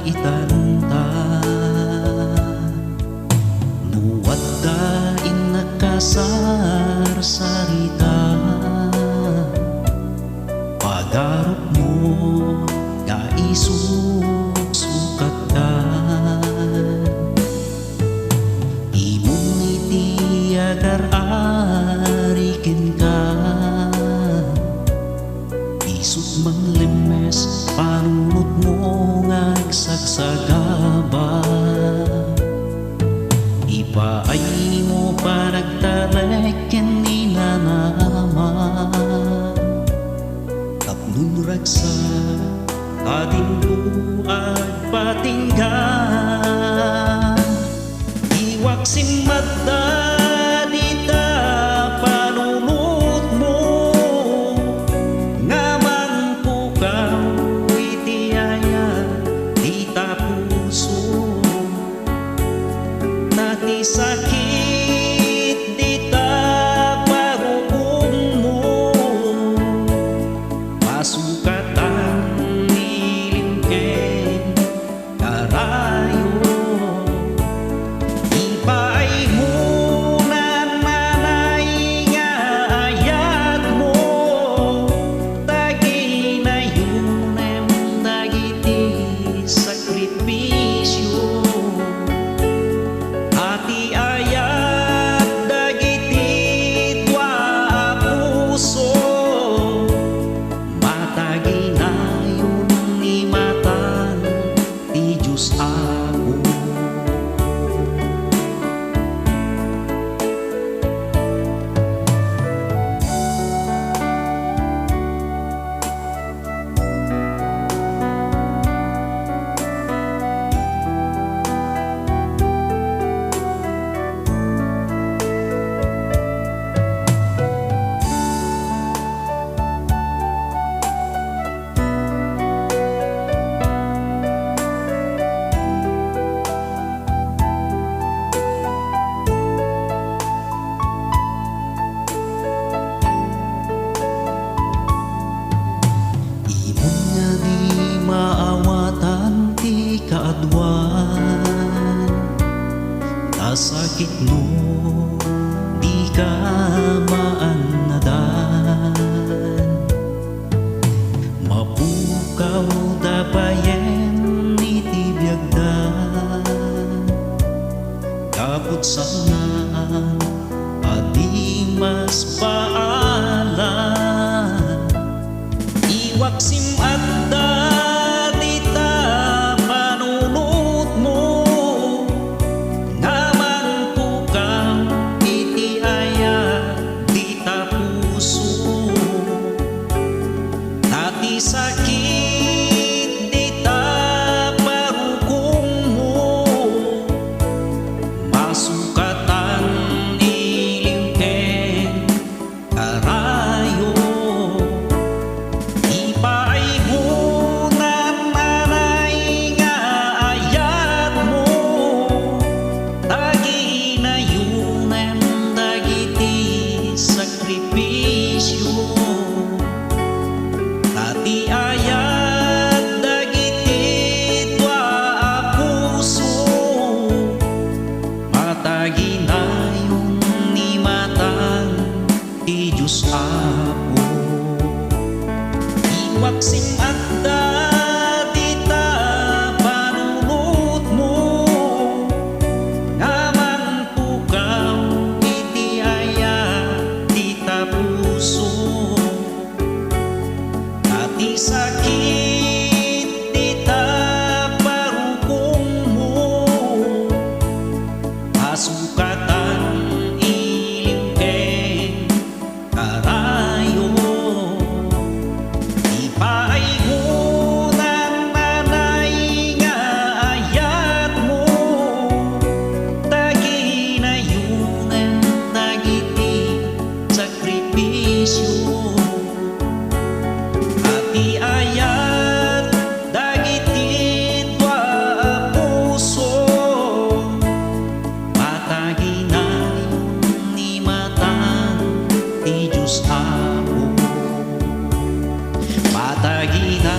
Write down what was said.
itanta nuwadda inakasar sarita pagarot mo nga isusukat ka imong iti agar arikin ka isut manglimes panunot mo nga agsagsagaba ipaay mo panagtalek kininanama tapnon ragsa kadinduag patingga iwak simmadda dita panunot mo nga mangpukaw iti aya dita puso nati sakit dita parukong mo masukatan nilingken karayo ipaay mo nananay nga ayat mo tagi na yunem dagiti sakripisyo ati ayat dagiti tua puso matagi na yun ni matan ti Diyos ako maawatan ti kaadwan nasakit no di ka maannadan mapukaw dapayen iti biagdan kaput sana adi mas paalan iwak simadda sakit dita parukong mo masukatan nilingken karayo ipaay mo nananay nga ayat mo tagi na yunem dagiti sakripisyo ati ayat dagiti tua puso matagi na yun ni matan ti Diyos Apo iwak simadda dita panunot mo nga mangpukaw iti ayat dita puso ati sakit dita parukong mo masukatan ilingken karayo ipaay mo nananay nga ayat mo tagi na yunem dagiti sakripisyo ati ayat dagiti tua puso matagi na ni matan ti Diyos Apo matagi na